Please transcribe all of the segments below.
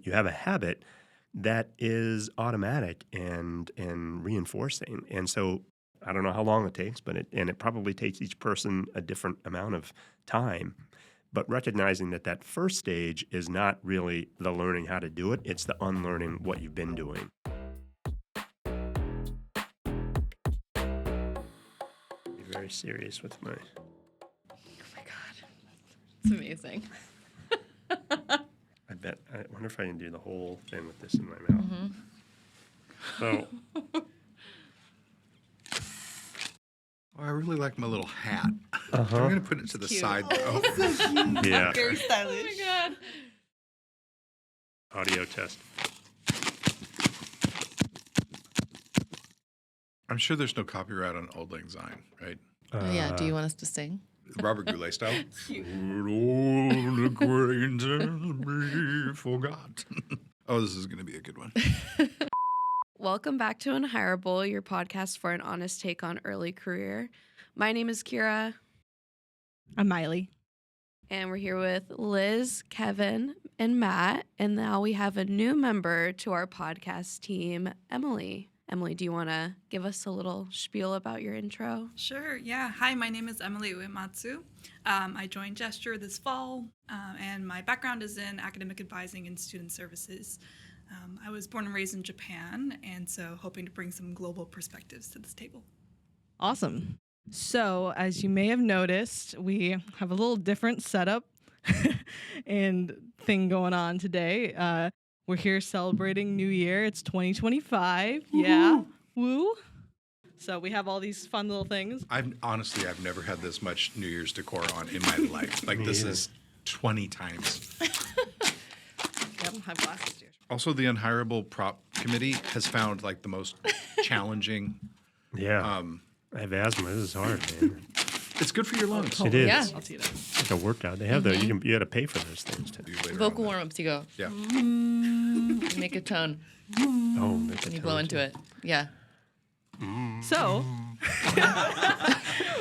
You have a habit that is automatic and reinforcing. And so I don't know how long it takes, but it probably takes each person a different amount of time. But recognizing that first stage is not really the learning how to do it, it's the unlearning what you've been doing. Be very serious with my... Oh my God. It's amazing. I wonder if I can do the whole thing with this in my mouth. So... Oh, I really like my little hat. Uh-huh. I'm going to put it to the side, though. So cute. Yeah. Very stylish. Oh my God. Audio test. I'm sure there's no copyright on Auld Lang Syne, right? Oh, yeah. Do you want us to sing? Robert Goulet style. Good old acquaintance be forgot. Oh, this is going to be a good one. Welcome back to Unhireable, your podcast for an honest take on early career. My name is Kiera. I'm Miley. And we're here with Liz, Kevin, and Matt. And now we have a new member to our podcast team, Emily. Emily, do you want to give us a little spiel about your intro? Sure, yeah. Hi, my name is Emily Uematsu. I joined Gesture this fall, and my background is in academic advising and student services. I was born and raised in Japan, and so hoping to bring some global perspectives to this table. Awesome. So, as you may have noticed, we have a little different setup and thing going on today. We're here celebrating New Year. It's 2025. Woo-hoo. Yeah. Woo. So we have all these fun little things. I've never had this much New Year's decor on in my life. Like, this is 20 times. Yep, have glasses here. Also, the Unhireable Prop Committee has found, like, the most challenging. Yeah. I have asthma. This is hard, man. It's good for your lungs. It is. Yeah. I'll see that. It's like a workout. They have you got to pay for those things too. Do later Vocal on. warm-ups, you go. Yeah. You make a tone Oh, that's and you blow into it. Yeah. So,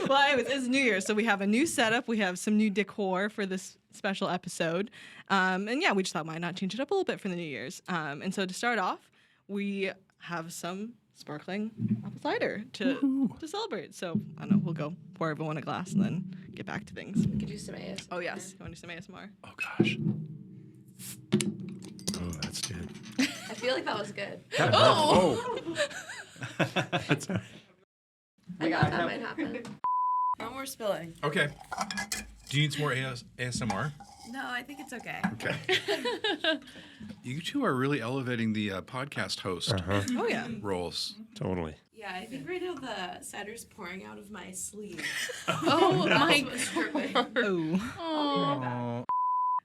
well, anyways, it's New Year, so we have a new setup. We have some new decor for this special episode. And yeah, we just thought why not change it up a little bit for the New Year's. And so to start off, we have some sparkling apple cider to celebrate. So, I don't know, we'll go pour everyone a glass and then get back to things. We could do some AS. Oh, yes. You want to do some ASMR? Oh, gosh. Oh, that's good. I feel like that was good. Oh. That's all right. I thought that might happen. No more spilling. Okay. Do you need some more ASMR? No, I think it's okay. Okay. You two are really elevating the podcast host Oh, yeah. roles. Totally. Yeah, I think right now the cider's pouring out of my sleeve. Oh, my God. Oh.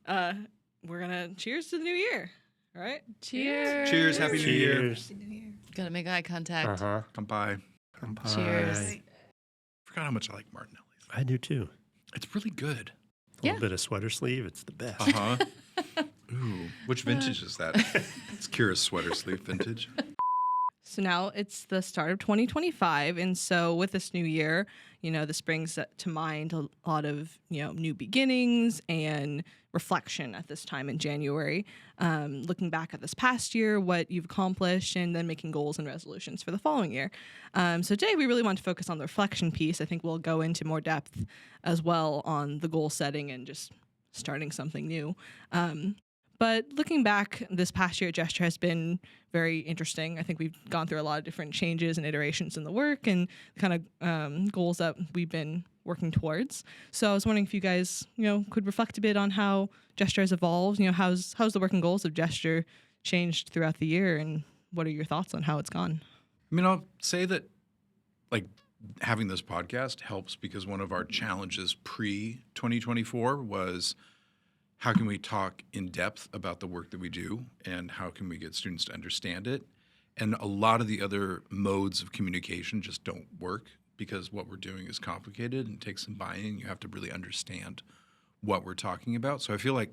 Oh. We're going to cheers to the new year. All right? Cheers. Cheers. Happy New Year. Cheers. Gotta make eye contact. Uh-huh. Come by. Cheers. Forgot how much I like Martinelli's. I do too. It's really good. A little bit of sweater sleeve. It's the best. Uh-huh. Ooh. Which vintage is that? It's Kiera's sweater sleeve vintage. So now it's the start of 2025, and so with this new year, this brings to mind a lot of, new beginnings and reflection at this time in January, looking back at this past year, what you've accomplished, and then making goals and resolutions for the following year. So today we really want to focus on the reflection piece. I think we'll go into more depth as well on the goal setting and just starting something new. But looking back, this past year at Gesture has been very interesting. I think we've gone through a lot of different changes and iterations in the work and kind of goals that we've been working towards. So I was wondering if you guys, could reflect a bit on how Gesture has evolved. How's the work and goals of Gesture changed throughout the year, and what are your thoughts on how it's gone? I mean, I'll say that, like, having this podcast helps because one of our challenges pre-2024 was how can we talk in depth about the work that we do and how can we get students to understand it? And a lot of the other modes of communication just don't work because what we're doing is complicated and takes some buy-in. You have to really understand what we're talking about. So I feel like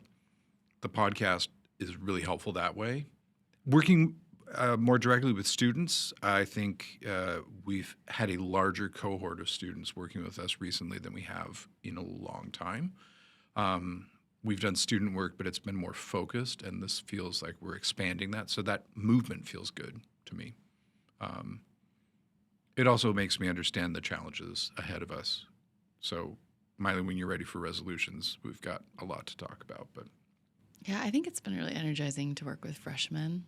the podcast is really helpful that way. Working more directly with students, I think we've had a larger cohort of students working with us recently than we have in a long time. we've done student work, but it's been more focused, and this feels like we're expanding that. So that movement feels good to me. It also makes me understand the challenges ahead of us. So, Miley, when you're ready for resolutions, we've got a lot to talk about. But Yeah, I think it's been really energizing to work with freshmen.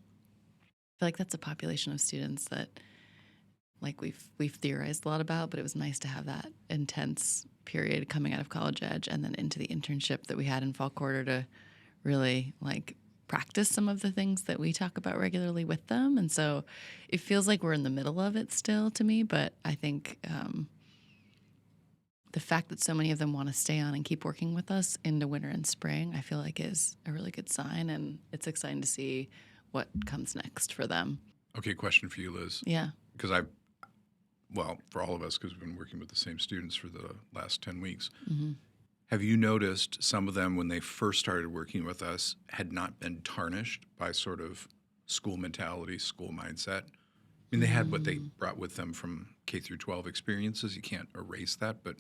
I feel like that's a population of students that like we've theorized a lot about, but it was nice to have that intense period coming out of college edge and then into the internship that we had in fall quarter to really like practice some of the things that we talk about regularly with them. And so it feels like we're in the middle of it still to me, but I think the fact that so many of them want to stay on and keep working with us into winter and spring, I feel like is a really good sign, and it's exciting to see what comes next for them. okay, question for you, Liz. Yeah. Because for all of us, because we've been working with the same students for the last 10 weeks, have you noticed some of them, when they first started working with us, had not been tarnished by sort of school mentality, school mindset? I mean, they had what they brought with them from K through 12 experiences. You can't erase that, but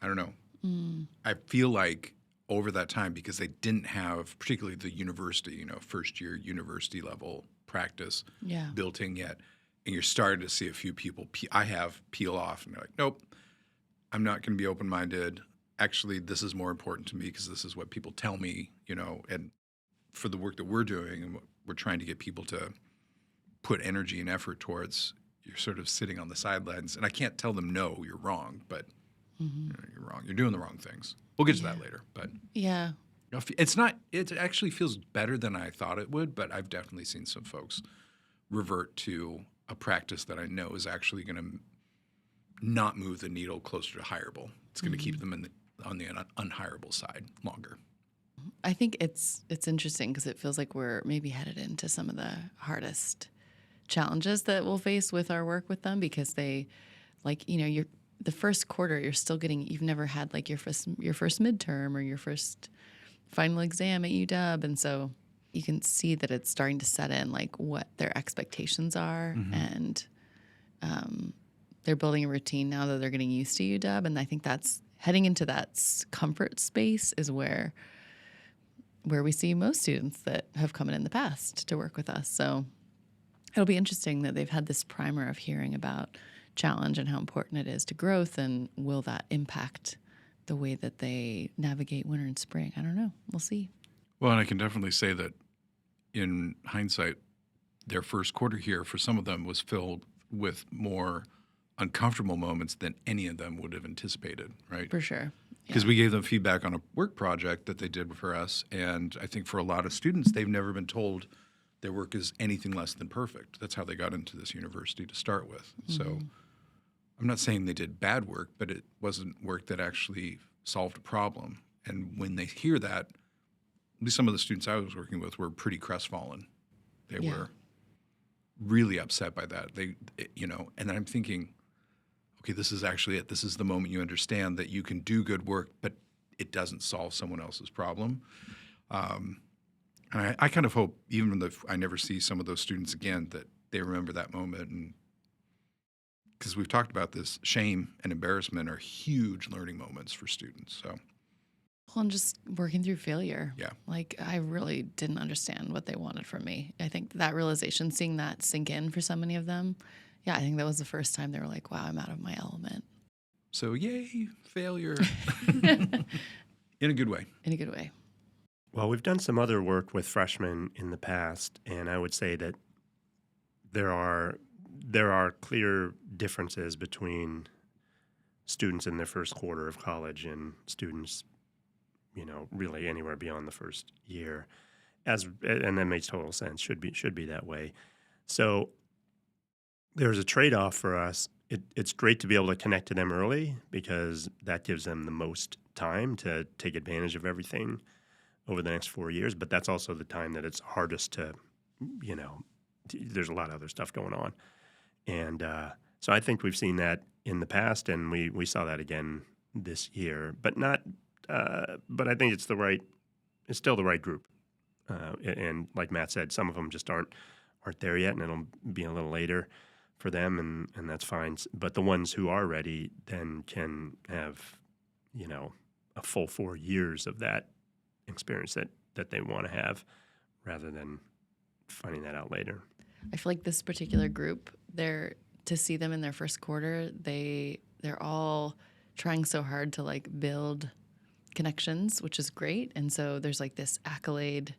I don't know. I feel like over that time, because they didn't have, particularly the university, first year university level practice Yeah. built in yet, and you're starting to see a few people peel off, and they're like, nope, I'm not going to be open-minded. Actually, this is more important to me because this is what people tell me, and for the work that we're doing, and we're trying to get people to put energy and effort towards, you're sort of sitting on the sidelines. And I can't tell them, no, you're wrong, but you're wrong. You're doing the wrong things. We'll get to that later. But Yeah. it actually feels better than I thought it would, but I've definitely seen some folks revert to a practice that I know is actually going to not move the needle closer to hireable. It's going to keep them on the unhireable side longer. I think it's interesting because it feels like we're maybe headed into some of the hardest challenges that we'll face with our work with them, because they, like, you're the first quarter, you've never had like your first midterm or your first final exam at UW, and so you can see that it's starting to set in like what their expectations are, and they're building a routine now that they're getting used to UW, and I think that's heading into that comfort space is where we see most students that have come in the past to work with us. So it'll be interesting that they've had this primer of hearing about challenge and how important it is to growth, and will that impact the way that they navigate winter and spring? I don't know. We'll see. Well, and I can definitely say that in hindsight, their first quarter here for some of them was filled with more uncomfortable moments than any of them would have anticipated, right? For sure. Because we gave them feedback on a work project that they did for us, and I think for a lot of students, they've never been told their work is anything less than perfect. That's how they got into this university to start with. So I'm not saying they did bad work, but it wasn't work that actually solved a problem. And when they hear that, at least some of the students I was working with were pretty crestfallen. They were really upset by that. And I'm thinking, okay, this is actually it. This is the moment you understand that you can do good work, but it doesn't solve someone else's problem. And I kind of hope, even if I never see some of those students again, that they remember that moment. And because we've talked about this, shame and embarrassment are huge learning moments for students. So, Well, and just working through failure. Yeah. Like, I really didn't understand what they wanted from me. I think that realization, seeing that sink in for so many of them, I think that was the first time they were like, wow, I'm out of my element. so yay, failure. In a good way. In a good way. Well, we've done some other work with freshmen in the past, and I would say that there are clear differences between students in their first quarter of college and students, really anywhere beyond the first year. And that makes total sense. Should be that way. So there's a trade-off for us. It's great to be able to connect to them early because that gives them the most time to take advantage of everything over the next 4 years. But that's also the time that it's hardest to, there's a lot of other stuff going on. And so I think we've seen that in the past, and we saw that again this year. But but I think it's still the right group. And like Matt said, some of them just aren't there yet, and it'll be a little later for them, and that's fine. But the ones who are ready then can have, a full 4 years of that experience that they want to have, rather than finding that out later. I feel like this particular group, to see them in their first quarter, they're all trying so hard to like build connections, which is great. And so there's like this accolade,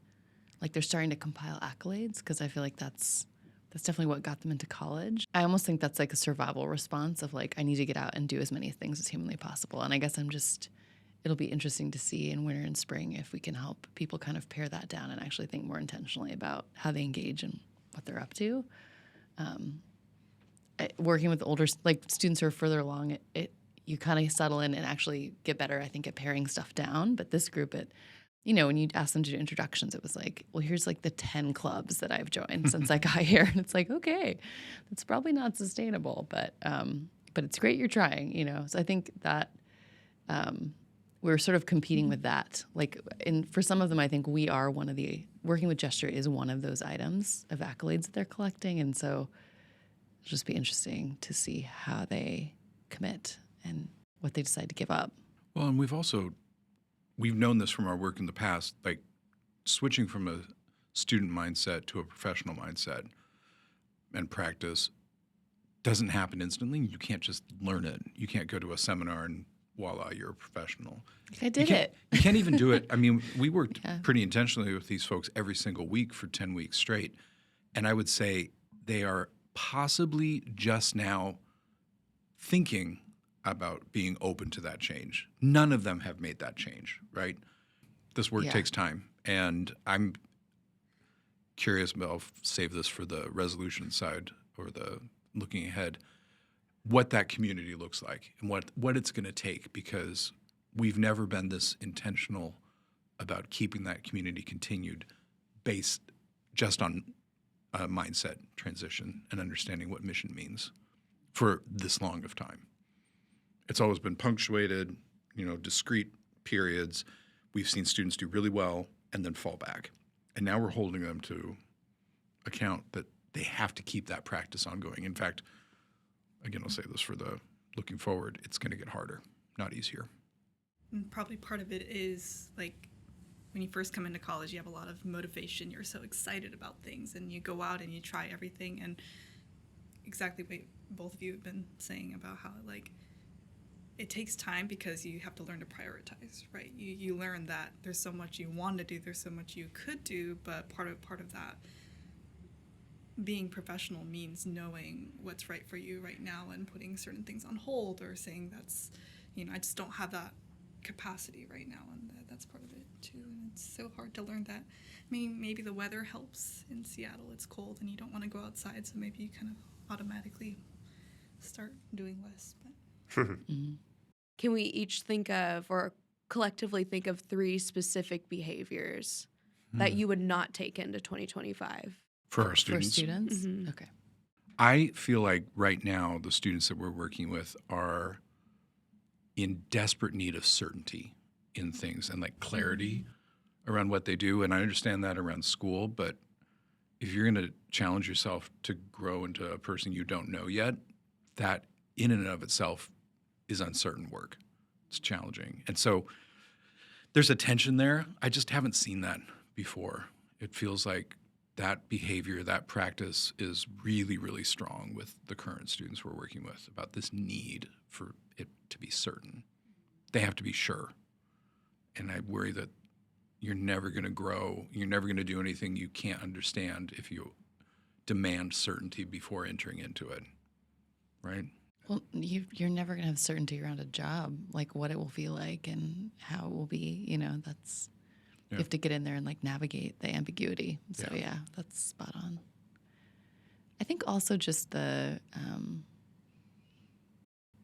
like they're starting to compile accolades, because I feel like that's definitely what got them into college. I almost think that's like a survival response of like, I need to get out and do as many things as humanly possible. And I guess it'll be interesting to see in winter and spring if we can help people kind of pare that down and actually think more intentionally about how they engage and what they're up to. Working with older, like students who are further along, you kind of settle in and actually get better, I think, at paring stuff down. But this group, when you ask them to do introductions, it was like, well, here's like the 10 clubs that I've joined since I got here. And it's like, okay, that's probably not sustainable, but it's great you're trying, So I think that we're sort of competing with that. Like, for some of them, I think we are working with Gesture is one of those items of accolades that they're collecting. And so it'll just be interesting to see how they commit and what they decide to give up. Well, and we've known this from our work in the past, like switching from a student mindset to a professional mindset and practice doesn't happen instantly. You can't just learn it. You can't go to a seminar and voila, you're a professional. I did it. You can't even do it. I mean, we worked pretty intentionally with these folks every single week for 10 weeks straight. And I would say they are possibly just now thinking about being open to that change. None of them have made that change, right? This work takes time. And I'm curious, but I'll save this for the resolution side or the looking ahead, what that community looks like and what it's going to take, because we've never been this intentional about keeping that community continued based just on a mindset transition and understanding what mission means for this long of time. It's always been punctuated, discrete periods. We've seen students do really well and then fall back. And now we're holding them to account that they have to keep that practice ongoing. In fact, again, I'll say this for the looking forward, it's going to get harder, not easier. And probably part of it is like when you first come into college, you have a lot of motivation. You're so excited about things and you go out and you try everything. And exactly what both of you have been saying about how like it takes time because you have to learn to prioritize, right? You learn that there's so much you want to do, there's so much you could do, but part of that being professional means knowing what's right for you right now and putting certain things on hold or saying that's, I just don't have that capacity right now, and that's part of it too. And it's so hard to learn that. I mean, maybe the weather helps in Seattle. It's cold and you don't want to go outside, so maybe you kind of automatically start doing less. But. Can we each think of or collectively think of 3 specific behaviors that you would not take into 2025? For our students? For students? Mm-hmm. Okay. I feel like right now the students that we're working with are in desperate need of certainty in things and like clarity around what they do. And I understand that around school, but if you're going to challenge yourself to grow into a person you don't know yet, that in and of itself is uncertain work. It's challenging. And so there's a tension there. I just haven't seen that before. It feels like that behavior, that practice is really, really strong with the current students we're working with about this need for it to be certain. They have to be sure. And I worry that you're never going to grow. You're never going to do anything you can't understand if you demand certainty before entering into it, right? Well, you're never going to have certainty around a job, like what it will feel like and how it will be. That's you have to get in there and like navigate the ambiguity. So yeah, that's spot on. I think also just the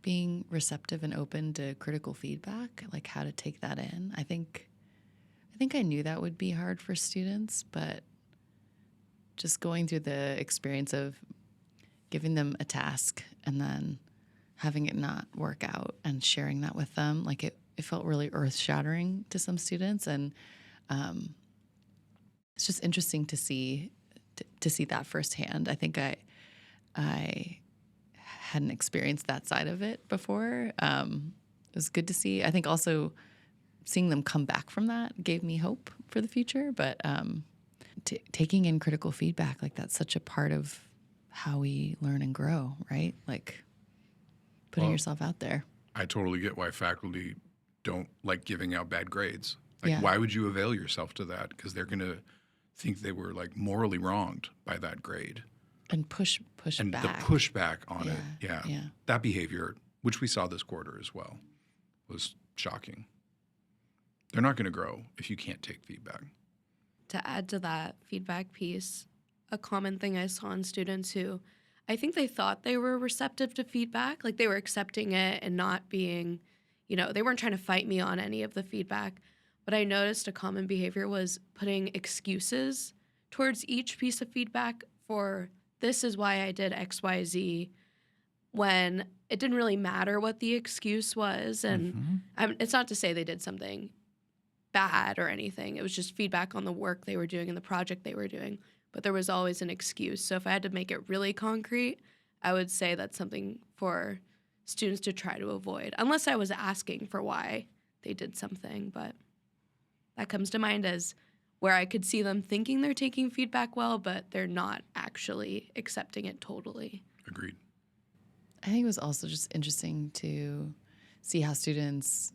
being receptive and open to critical feedback, like how to take that in. I think I knew that would be hard for students, but just going through the experience of giving them a task and then having it not work out and sharing that with them, like it felt really earth-shattering to some students. And it's just interesting to see that firsthand. I think I hadn't experienced that side of it before. It was good to see. I think also seeing them come back from that gave me hope for the future. But taking in critical feedback, like that's such a part of how we learn and grow, right? Like putting yourself out there. I totally get why faculty don't like giving out bad grades. Like, Yeah. why would you avail yourself to that? Because they're going to think they were like morally wronged by that grade. And push And back. the pushback on it, Yeah. that behavior, which we saw this quarter as well, was shocking. They're not going to grow if you can't take feedback. To add to that feedback piece, a common thing I saw in students who I think they thought they were receptive to feedback, like they were accepting it and not being, they weren't trying to fight me on any of the feedback. But I noticed a common behavior was putting excuses towards each piece of feedback for this is why I did X, Y, Z, when it didn't really matter what the excuse was. And it's not to say they did something bad or anything. It was just feedback on the work they were doing and the project they were doing. But there was always an excuse. So if I had to make it really concrete, I would say that's something for students to try to avoid, unless I was asking for why they did something. But that comes to mind as where I could see them thinking they're taking feedback well, but they're not actually accepting it totally. Agreed. I think it was also just interesting to see how students,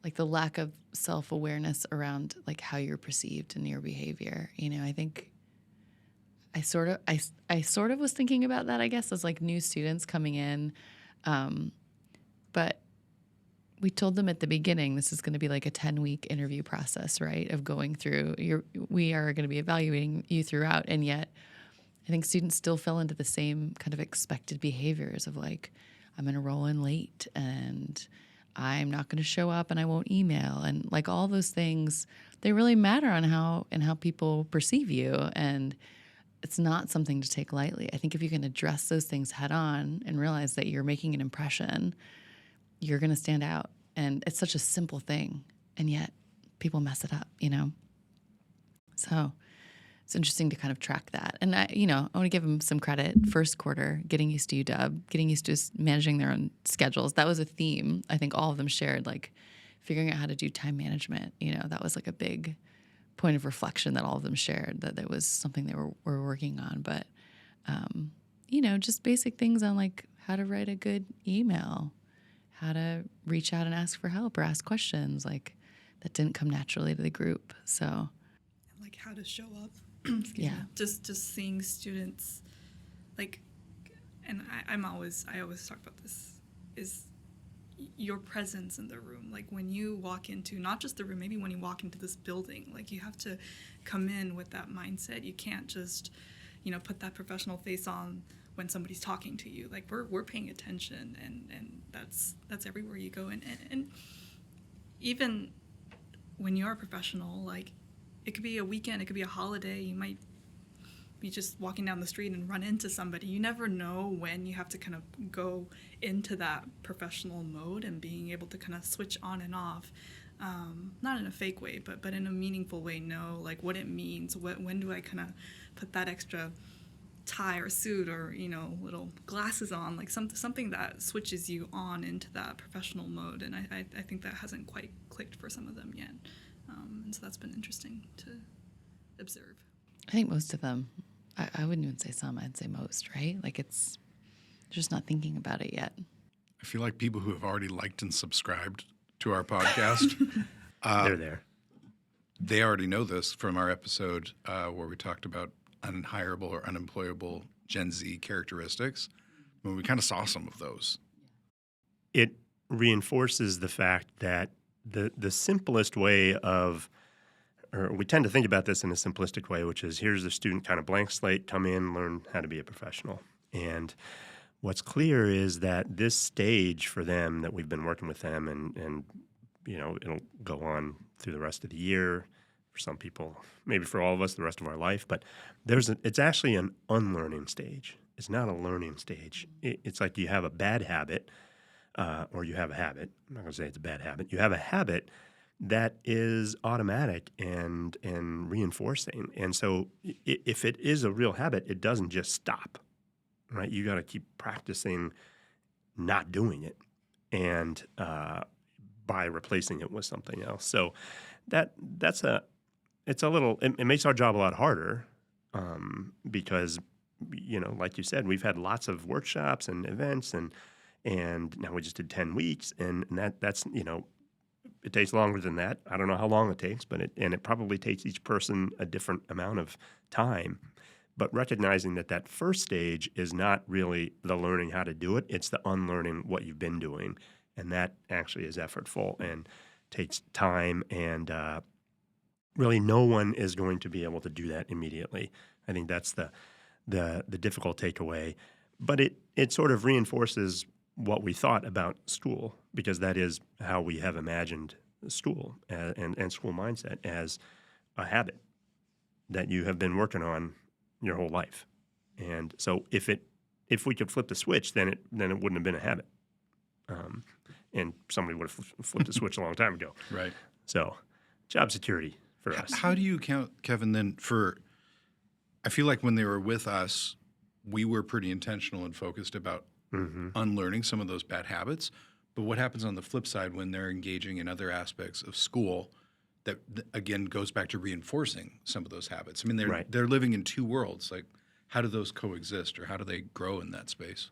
like the lack of self-awareness around like how you're perceived and your behavior. I think I sort of was thinking about that, I guess, as like new students coming in. But we told them at the beginning, this is going to be like a 10-week interview process, right? Of going through, we are going to be evaluating you throughout. And yet I think students still fell into the same kind of expected behaviors of like, I'm going to roll in late and I'm not going to show up and I won't email. And like all those things, they really matter on how people perceive you. And it's not something to take lightly. I think if you can address those things head on and realize that you're making an impression, you're going to stand out. And it's such a simple thing. And yet people mess it up, So it's interesting to kind of track that. And I want to give them some credit. First quarter, getting used to UW, getting used to just managing their own schedules. That was a theme. I think all of them shared, like figuring out how to do time management. That was like a big point of reflection that all of them shared, that was something they were working on. But, just basic things on like how to write a good email, how to reach out and ask for help or ask questions, like that didn't come naturally to the group. So, like how to show up. Yeah. Just seeing students, like, and I always talk about this, is your presence in the room. Like when you walk into, not just the room, maybe when you walk into this building, like you have to come in with that mindset. You can't just, put that professional face on when somebody's talking to you. Like we're paying attention, and that's everywhere you go. And even when you're a professional, like it could be a weekend, it could be a holiday, you might be just walking down the street and run into somebody. You never know when you have to kind of go into that professional mode and being able to kind of switch on and off, not in a fake way, but in a meaningful way, know like what it means. When do I kind of put that extra tie or suit or little glasses on, like something that switches you on into that professional mode. And I think that hasn't quite clicked for some of them yet, and so that's been interesting to observe. I think most of them, I wouldn't even say some, I'd say most, right? Like it's just not thinking about it yet. I feel like people who have already liked and subscribed to our podcast, They're there. they already know this from our episode where we talked about unhireable or unemployable Gen Z characteristics. When we kind of saw some of those. It reinforces the fact that the simplest way of, or we tend to think about this in a simplistic way, which is here's the student kind of blank slate, come in, learn how to be a professional. And what's clear is that this stage for them that we've been working with them and it'll go on through the rest of the year, for some people, maybe for all of us, the rest of our life, but it's actually an unlearning stage. It's not a learning stage. It's like you have a bad habit, or you have a habit. I'm not going to say it's a bad habit. You have a habit that is automatic and reinforcing. And so if it is a real habit, it doesn't just stop, right? You got to keep practicing not doing it. And by replacing it with something else. So it makes our job a lot harder because, like you said, we've had lots of workshops and events and now we just did 10 weeks and that's it takes longer than that. I don't know how long it takes, but it probably takes each person a different amount of time. But recognizing that first stage is not really the learning how to do it, it's the unlearning what you've been doing. And that actually is effortful and takes time and really no one is going to be able to do that immediately. I think that's the difficult takeaway. But it sort of reinforces what we thought about school, because that is how we have imagined school and school mindset as a habit that you have been working on your whole life. And so if we could flip the switch, then it wouldn't have been a habit. And somebody would have flipped the switch a long time ago. Right. So job security for us. How do you count, Kevin, then I feel like when they were with us, we were pretty intentional and focused about unlearning some of those bad habits. But what happens on the flip side when they're engaging in other aspects of school that, again, goes back to reinforcing some of those habits? I mean, they're living in two worlds. Like, how do those coexist, or how do they grow in that space?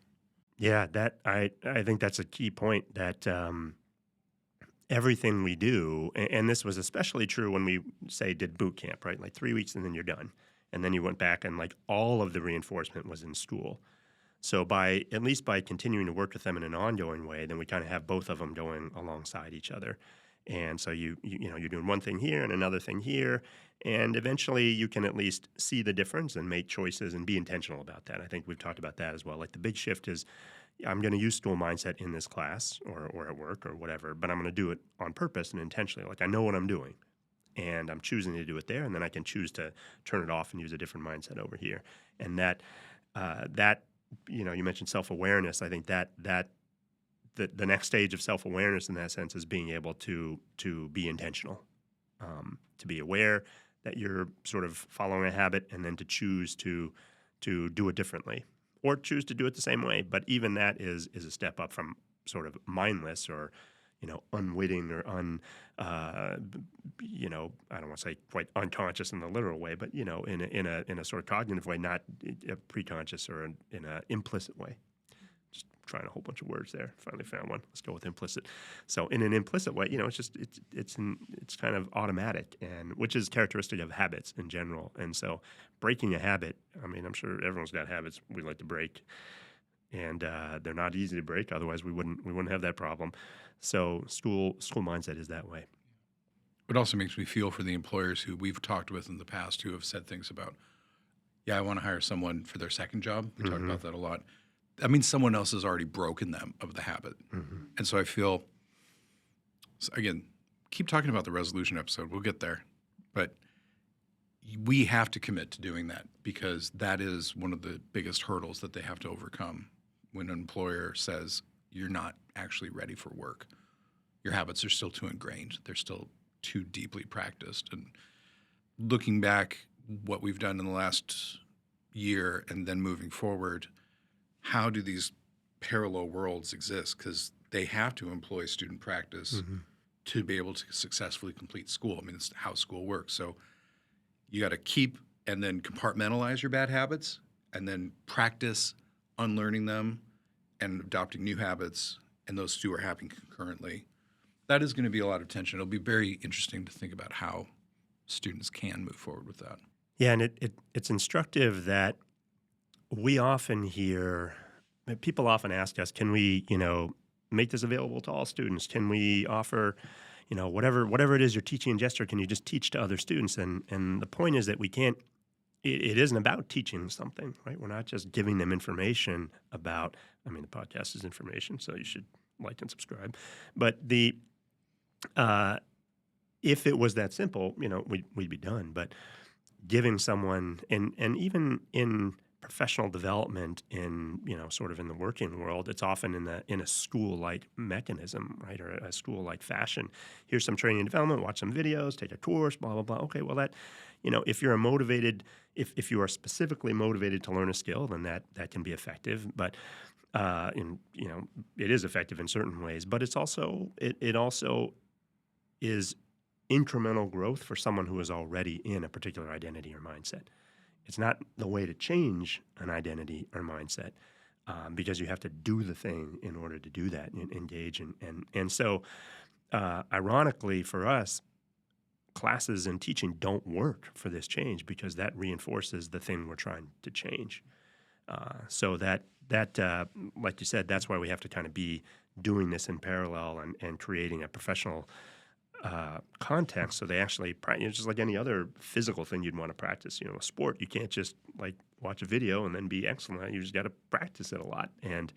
Yeah, I think that's a key point, that everything we do, and this was especially true when we, say, did boot camp, right? Like 3 weeks and then you're done. And then you went back and like all of the reinforcement was in school. So at least by continuing to work with them in an ongoing way, then we kind of have both of them going alongside each other. And so you're doing one thing here and another thing here, and eventually you can at least see the difference and make choices and be intentional about that. I think we've talked about that as well. Like the big shift is, I'm going to use school mindset in this class or at work or whatever, but I'm going to do it on purpose and intentionally. Like I know what I'm doing, and I'm choosing to do it there, and then I can choose to turn it off and use a different mindset over here. And that you mentioned self-awareness. I think that the next stage of self-awareness in that sense is being able to be intentional, to be aware that you're sort of following a habit, and then to choose to do it differently or choose to do it the same way. But even that is a step up from sort of mindless or unwitting or I don't want to say quite unconscious in the literal way, but in a sort of cognitive way, not a preconscious or in an implicit way. Just trying a whole bunch of words there. Finally found one. Let's go with implicit. So in an implicit way, it's kind of automatic, and which is characteristic of habits in general. And so breaking a habit, I mean, I'm sure everyone's got habits we like to break. And they're not easy to break. Otherwise, we wouldn't have that problem. So school mindset is that way. It also makes me feel for the employers who we've talked with in the past who have said things about, I want to hire someone for their second job. We talk about that a lot. That means someone else has already broken them of the habit. And so I feel, again, keep talking about the resolution episode. We'll get there. But we have to commit to doing that, because that is one of the biggest hurdles that they have to overcome when an employer says you're not actually ready for work. Your habits are still too ingrained. They're still too deeply practiced. And looking back, what we've done in the last year and then moving forward, how do these parallel worlds exist? Because they have to employ student practice to be able to successfully complete school. I mean, it's how school works. So you got to keep and then compartmentalize your bad habits and then practice unlearning them and adopting new habits, and those two are happening concurrently. That is going to be a lot of tension. It'll be very interesting to think about how students can move forward with that. Yeah, and it's instructive that we often hear, people often ask us, can we, make this available to all students? Can we offer, whatever it is you're teaching in Gesture, can you just teach to other students? And the point is that we can't, it isn't about teaching something, right? We're not just giving them information about, the podcast is information, so you should like and subscribe. But if it was that simple, we'd be done. But giving someone, and even in professional development in, sort of in the working world, it's often in a school-like mechanism, right, or a school-like fashion. Here's some training and development, watch some videos, take a course, blah, blah, blah. Okay, well, that, if you're a motivated, if you are specifically motivated to learn a skill, then that can be effective. But it is effective in certain ways. But it's also it also is incremental growth for someone who is already in a particular identity or mindset. It's not the way to change an identity or mindset, because you have to do the thing in order to do that and engage. And so, ironically for us, classes and teaching don't work for this change because that reinforces the thing we're trying to change. So that like you said, that's why we have to kind of be doing this in parallel and creating a professional context, so they actually practice, just like any other physical thing you'd want to practice. A sport, you can't just like watch a video and then be excellent. You just got to practice it a lot, and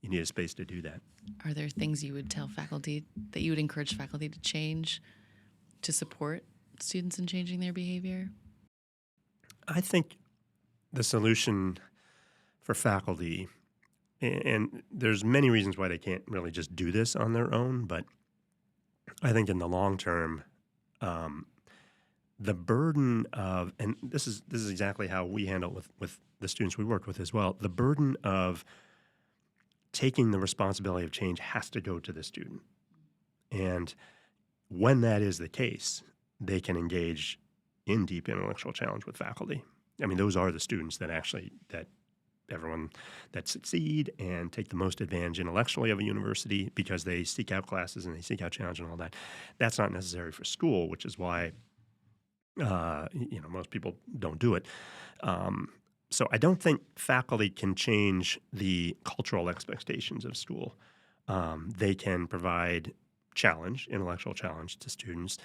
you need a space to do that. Are there things you would tell faculty that you would encourage faculty to change to support students in changing their behavior? I think the solution for faculty, and there's many reasons why they can't really just do this on their own, but I think in the long term, the burden of, and this is exactly how we handle it with the students we work with as well, the burden of taking the responsibility of change has to go to the student. And when that is the case, they can engage in deep intellectual challenge with faculty. I mean, those are the students that everyone that succeed and take the most advantage intellectually of a university because they seek out classes and they seek out challenge and all that. That's not necessary for school, which is why most people don't do it. So I don't think faculty can change the cultural expectations of school. They can provide intellectual challenge to students.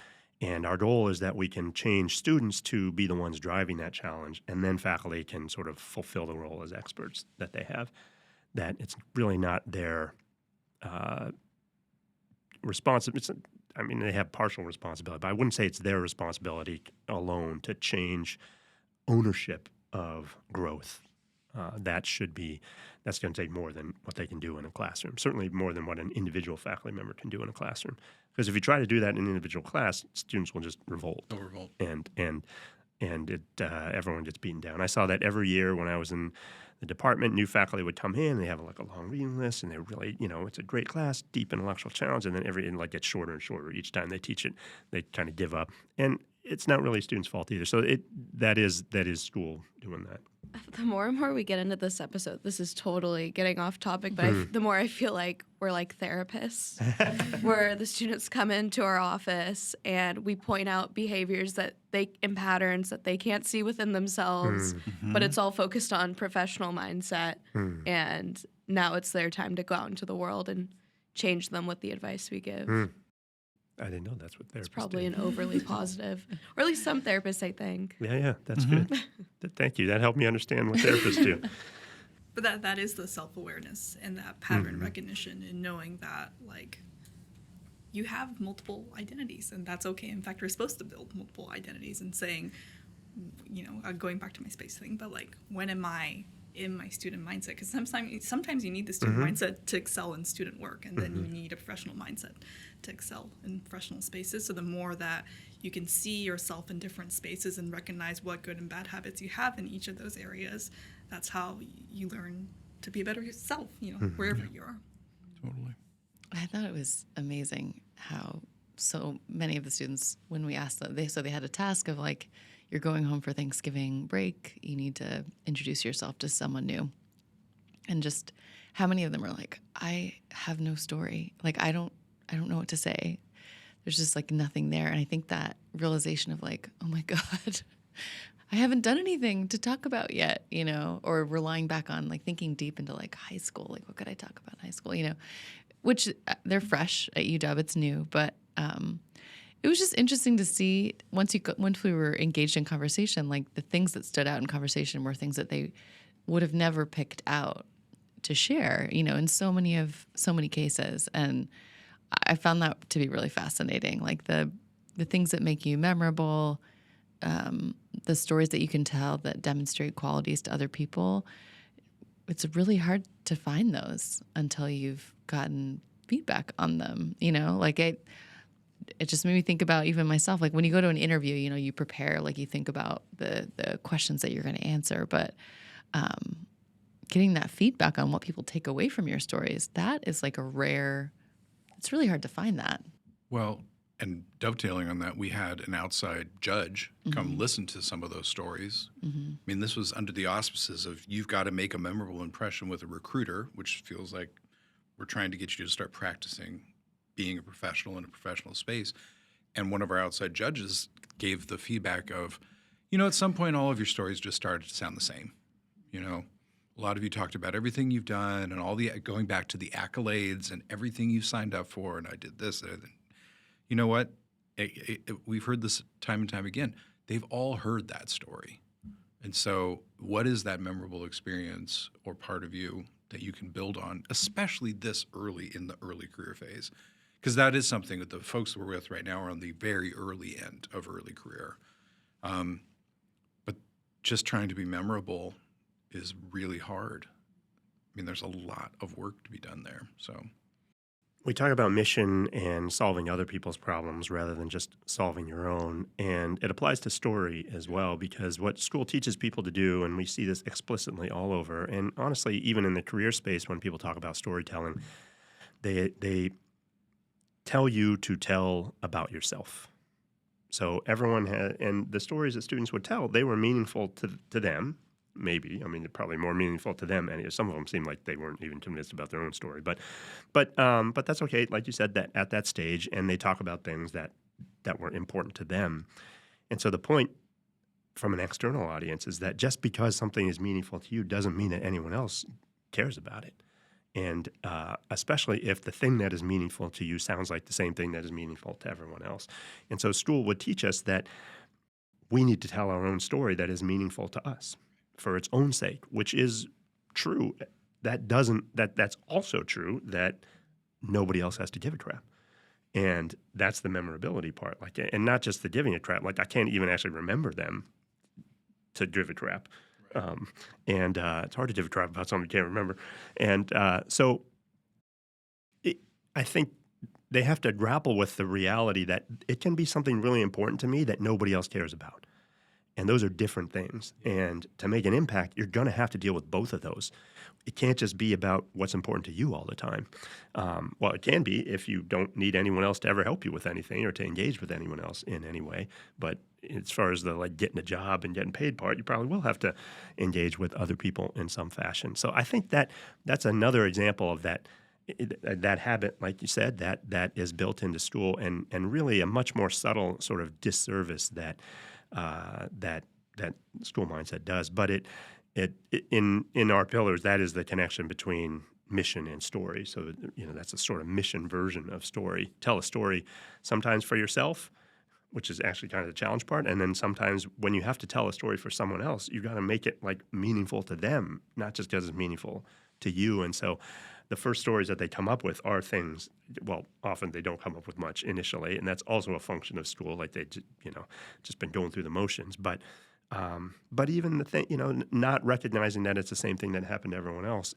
And our goal is that we can change students to be the ones driving that challenge, and then faculty can sort of fulfill the role as experts that they have. That it's really not their responsibility. They have partial responsibility, but I wouldn't say it's their responsibility alone to change ownership of growth. That's going to take more than what they can do in a classroom. Certainly more than what an individual faculty member can do in a classroom. Because if you try to do that in an individual class, students will just revolt. They'll revolt. And everyone gets beaten down. I saw that every year when I was in the department. New faculty would come in, and they have like a long reading list, and they really, it's a great class, deep intellectual challenge, and then it gets shorter and shorter each time they teach it. They kind of give up, and it's not really students' fault either. So that is school doing that. The more and more we get into this episode, this is totally getting off topic, but the more I feel like we're like therapists, where the students come into our office and we point out behaviors and patterns that they can't see within themselves, but it's all focused on professional mindset. And now it's their time to go out into the world and change them with the advice we give. I didn't know that's what therapists It's probably do. an overly positive, or at least some therapists, I think. Yeah, that's good. Thank you. That helped me understand what therapists do. But that is the self-awareness and that pattern recognition and knowing that, like, you have multiple identities, and that's okay. In fact, we're supposed to build multiple identities and saying, going back to my space thing, but, like, when am I in my student mindset? Because sometimes you need the student mindset to excel in student work, and then you need a professional mindset to excel in professional spaces. So the more that you can see yourself in different spaces and recognize what good and bad habits you have in each of those areas, that's how you learn to be a better self, wherever you are. Totally. I thought it was amazing how so many of the students, when we asked them, they had a task of like, you're going home for Thanksgiving break, you need to introduce yourself to someone new. And just how many of them are like, I have no story. Like, I don't know what to say. There's just like nothing there. And I think that realization of like, oh my God, I haven't done anything to talk about yet, or relying back on like thinking deep into like high school, like what could I talk about in high school, which they're fresh at UW, it's new, but it was just interesting to see once we were engaged in conversation, like the things that stood out in conversation were things that they would have never picked out to share, in so many cases. And I found that to be really fascinating. Like the things that make you memorable, the stories that you can tell that demonstrate qualities to other people. It's really hard to find those until you've gotten feedback on them, it just made me think about even myself. Like when you go to an interview, you prepare, like you think about the questions that you're going to answer, but getting that feedback on what people take away from your stories, that is like it's really hard to find that. Well, and dovetailing on that, we had an outside judge come listen to some of those stories. I mean, this was under the auspices of you've got to make a memorable impression with a recruiter, which feels like we're trying to get you to start practicing being a professional in a professional space. And one of our outside judges gave the feedback of, at some point, all of your stories just started to sound the same. A lot of you talked about everything you've done and all the going back to the accolades and everything you signed up for. And I did this. You know what? We've heard this time and time again. They've all heard that story. And so what is that memorable experience or part of you that you can build on, especially this early in the early career phase? Because that is something that the folks we're with right now are on the very early end of early career. But just trying to be memorable is really hard. I mean, there's a lot of work to be done there. So we talk about mission and solving other people's problems rather than just solving your own. And it applies to story as well, because what school teaches people to do, and we see this explicitly all over, and honestly, even in the career space, when people talk about storytelling, they tell you to tell about yourself. So everyone had, and the stories that students would tell, they were meaningful to them. Maybe, I mean, they're probably more meaningful to them. And some of them seem like they weren't even convinced about their own story. But that's okay. Like you said, that at that stage, and they talk about things that were important to them. And so the point from an external audience is that just because something is meaningful to you doesn't mean that anyone else cares about it. And especially if the thing that is meaningful to you sounds like the same thing that is meaningful to everyone else. And so school would teach us that we need to tell our own story that is meaningful to us for its own sake, which is true. That's also true that nobody else has to give a crap. And that's the memorability part. Like, and not just the giving a crap. Like, I can't even actually remember them to give a crap. And it's hard to give a crap about something you can't remember. And so I think they have to grapple with the reality that it can be something really important to me that nobody else cares about. And those are different things. And to make an impact, you're going to have to deal with both of those. It can't just be about what's important to you all the time. Well, it can be if you don't need anyone else to ever help you with anything or to engage with anyone else in any way. But as far as the getting a job and getting paid part, you probably will have to engage with other people in some fashion. So I think that's another example of that habit, like you said, that is built into school, and really a much more subtle sort of disservice that school mindset does. But it in our pillars, that is the connection between mission and story. So that's a sort of mission version of story. Tell a story sometimes for yourself, which is actually kind of the challenge part, and then sometimes when you have to tell a story for someone else, you got to make it meaningful to them, not just because it's meaningful to you. And so the first stories that they come up with are things, well, often they don't come up with much initially, and that's also a function of school, like they just been going through the motions. But even the thing, not recognizing that it's the same thing that happened to everyone else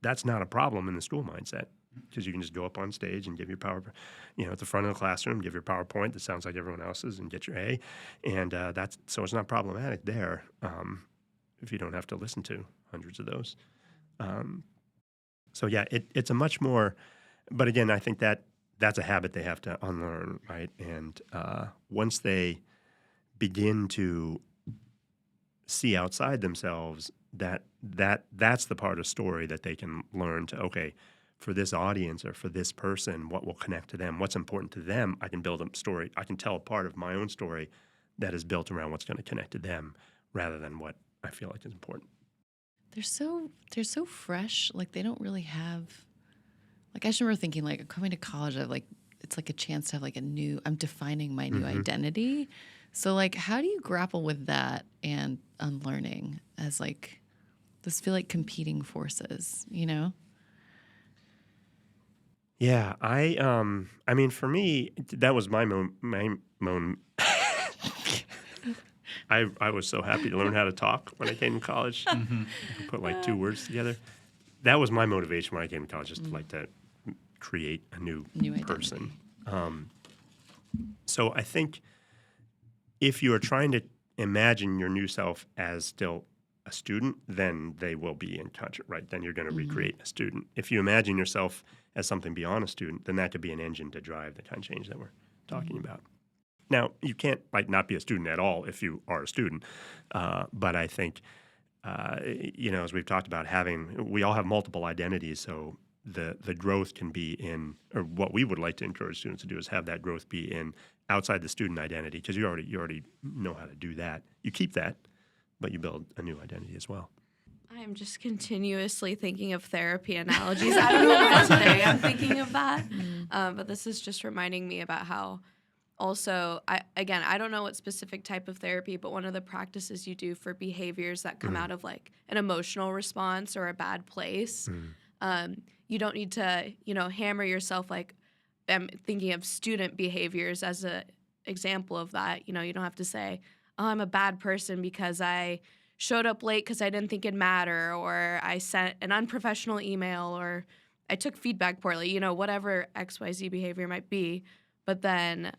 that's not a problem in the school mindset, because you can just go up on stage and give your at the front of the classroom, give your PowerPoint that sounds like everyone else's and get your A, and so it's not problematic there if you don't have to listen to hundreds of those. So yeah, it's a much more, but again, I think that's a habit they have to unlearn, right? And once they begin to see outside themselves, that's the part of story that they can learn to, okay, for this audience or for this person, what will connect to them, what's important to them, I can build a story, I can tell a part of my own story that is built around what's going to connect to them rather than what I feel like is important. They're so fresh. Like they don't really have. Like I just remember thinking, like coming to college, it's like a chance to have I'm defining my new identity. So like, how do you grapple with that and unlearning as those feel like competing forces, Yeah, I mean, for me, that was my I was so happy to learn how to talk when I came to college. Put 2 words together. That was my motivation when I came to college, just to create a new person. So I think if you are trying to imagine your new self as still a student, then they will be in touch, right? Then you're going to recreate a student. If you imagine yourself as something beyond a student, then that could be an engine to drive the kind of change that we're talking about. Now, you can't not be a student at all if you are a student, but I think, as we've talked about, we all have multiple identities, so the growth can be in, or what we would like to encourage students to do is have that growth be in outside the student identity, because you already know how to do that. You keep that, but you build a new identity as well. I am just continuously thinking of therapy analogies. I don't know why today I'm thinking of that, but this is just reminding me about how also, I don't know what specific type of therapy, but one of the practices you do for behaviors that come out of like an emotional response or a bad place, you don't need to, hammer yourself. Like, I'm thinking of student behaviors as an example of that. You don't have to say, oh, I'm a bad person because I showed up late because I didn't think it'd matter, or I sent an unprofessional email, or I took feedback poorly, whatever XYZ behavior might be. But then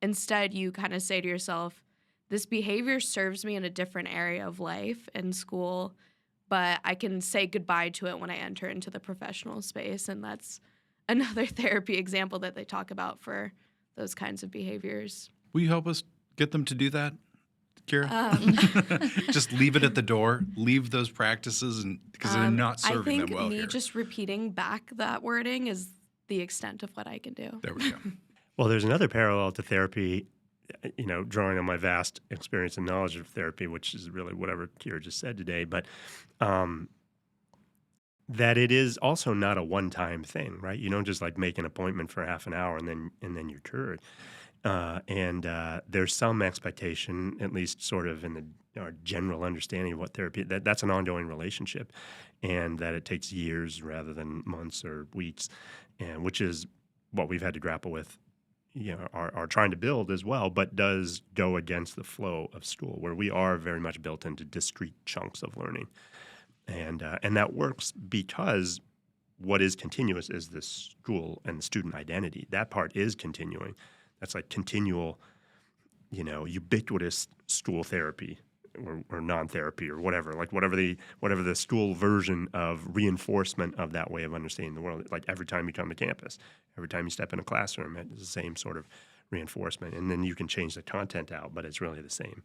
instead you kind of say to yourself, this behavior serves me in a different area of life and school, but I can say goodbye to it when I enter into the professional space. And that's another therapy example that they talk about for those kinds of behaviors. Will you help us get them to do that, Kiera? Just leave it at the door. Leave those practices, and because they're not serving them well I think here. just repeating back that wording is the extent of what I can do. There we go. Well, there's another parallel to therapy, drawing on my vast experience and knowledge of therapy, which is really whatever Kiera just said today, but that it is also not a one-time thing, right? You don't just make an appointment for half an hour and then you're cured. There's some expectation, at least sort of in our general understanding of what therapy, that's an ongoing relationship, and that it takes years rather than months or weeks, and which is what we've had to grapple with, are trying to build as well, but does go against the flow of school, where we are very much built into discrete chunks of learning. And that works because what is continuous is the school and the student identity. That part is continuing. That's like continual, ubiquitous school therapy or non-therapy or whatever, whatever the school version of reinforcement of that way of understanding the world. Like every time you come to campus, every time you step in a classroom, it's the same sort of reinforcement. And then you can change the content out, but it's really the same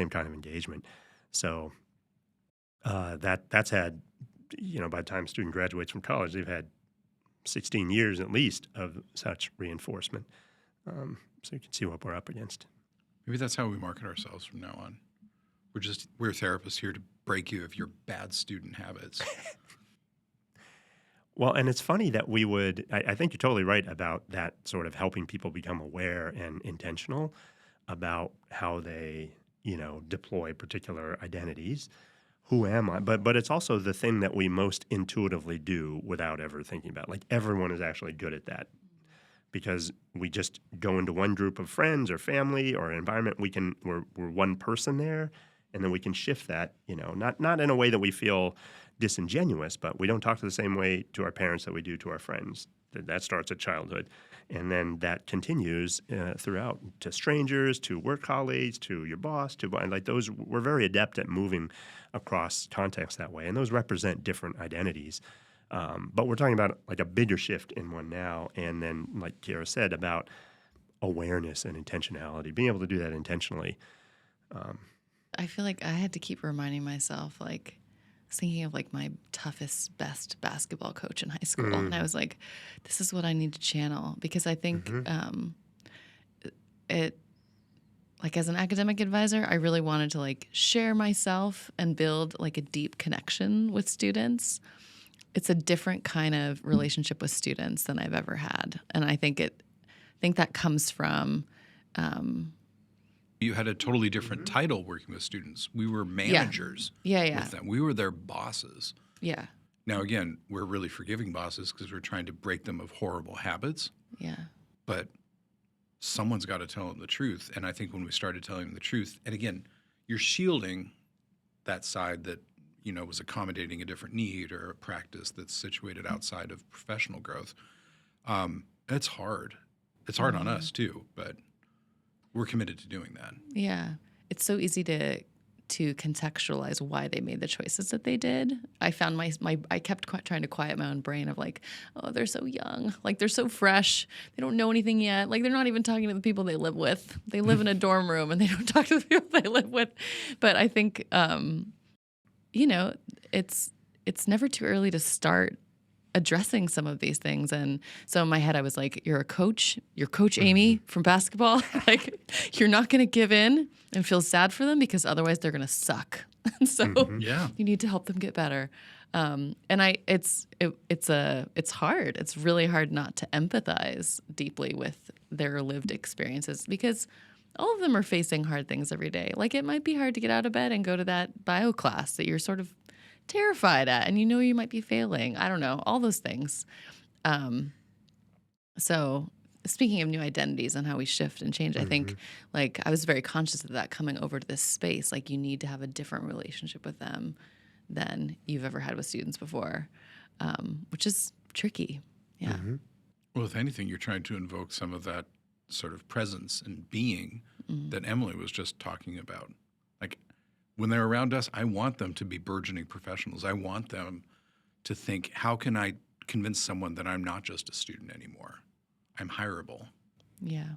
kind of engagement. So that's had, by the time a student graduates from college, they've had 16 years at least of such reinforcement. So you can see what we're up against. Maybe that's how we market ourselves from now on. We're therapists here to break you of your bad student habits. Well, and it's funny that we would, I think you're totally right about that sort of helping people become aware and intentional about how they, deploy particular identities. Who am I? But it's also the thing that we most intuitively do without ever thinking about. Everyone is actually good at that, because we just go into one group of friends or family or environment. We're one person there, and then we can shift that. Not in a way that we feel disingenuous, but we don't talk the same way to our parents that we do to our friends. That starts at childhood, and then that continues throughout to strangers, to work colleagues, to your boss, those. We're very adept at moving across contexts that way, and those represent different identities. But we're talking about a bigger shift in one now, and then, like Kiera said, about awareness and intentionality, being able to do that intentionally. I feel like I had to keep reminding myself, I was thinking of my toughest, best basketball coach in high school. And I was like, this is what I need to channel, because I think as an academic advisor, I really wanted to share myself and build a deep connection with students. It's a different kind of relationship with students than I've ever had. And I think that comes from You had a totally different title working with students. We were managers with them. We were their bosses. Yeah. Now, again, we're really forgiving bosses because we're trying to break them of horrible habits. Yeah. But someone's got to tell them the truth. And I think when we started telling them the truth, and again, you're shielding that side that, was accommodating a different need or a practice that's situated outside of professional growth. It's hard. It's hard on us too, but we're committed to doing that. Yeah. It's so easy to contextualize why they made the choices that they did. I found I kept trying to quiet my own brain of like, oh, they're so young. Like, they're so fresh. They don't know anything yet. Like, they're not even talking to the people they live with. They live in a dorm room and they don't talk to the people they live with. But I think, you know, it's never too early to start addressing some of these things. And so in my head, I was like, you're Coach Amy from basketball. Like, you're not going to give in and feel sad for them because otherwise they're going to suck. And so you need to help them get better. And it's hard. It's really hard not to empathize deeply with their lived experiences because all of them are facing hard things every day. Like, it might be hard to get out of bed and go to that bio class that you're sort of terrified at and you know you might be failing. I don't know, all those things. So speaking of new identities and how we shift and change, I think like I was very conscious of that coming over to this space. Like, you need to have a different relationship with them than you've ever had with students before, which is tricky. Yeah. Well, if anything, you're trying to invoke some of that sort of presence and being that Emily was just talking about. Like, when they're around us, I want them to be burgeoning professionals. I want them to think, how can I convince someone that I'm not just a student anymore? I'm hireable. Yeah.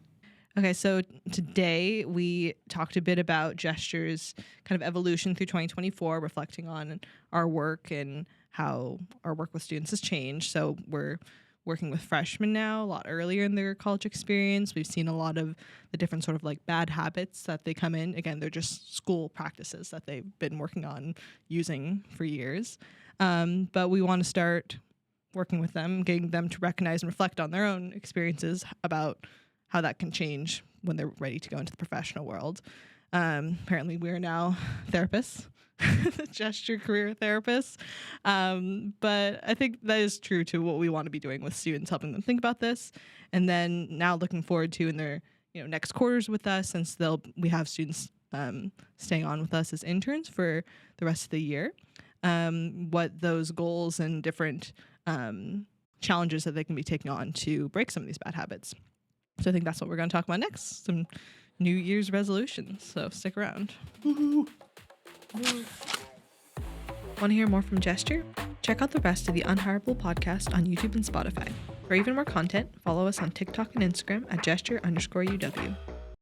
Okay, so today we talked a bit about Gesture's kind of evolution through 2024, reflecting on our work and how our work with students has changed. So we're working with freshmen now, a lot earlier in their college experience. We've seen a lot of the different sort of like bad habits that they come in. Again, they're just school practices that they've been working on using for years. But we want to start working with them, getting them to recognize and reflect on their own experiences about how that can change when they're ready to go into the professional world. Apparently, we are now therapists, gesture career therapists. But I think that is true to what we want to be doing with students, helping them think about this. And then now looking forward to in their next quarters with us, since we have students staying on with us as interns for the rest of the year, what those goals and different challenges that they can be taking on to break some of these bad habits. So I think that's what we're going to talk about next, some New Year's resolutions. So stick around. Want to hear more from Gesture? Check out the rest of the Unhireable podcast on YouTube and Spotify. For even more content, follow us on TikTok and Instagram at gesture_UW.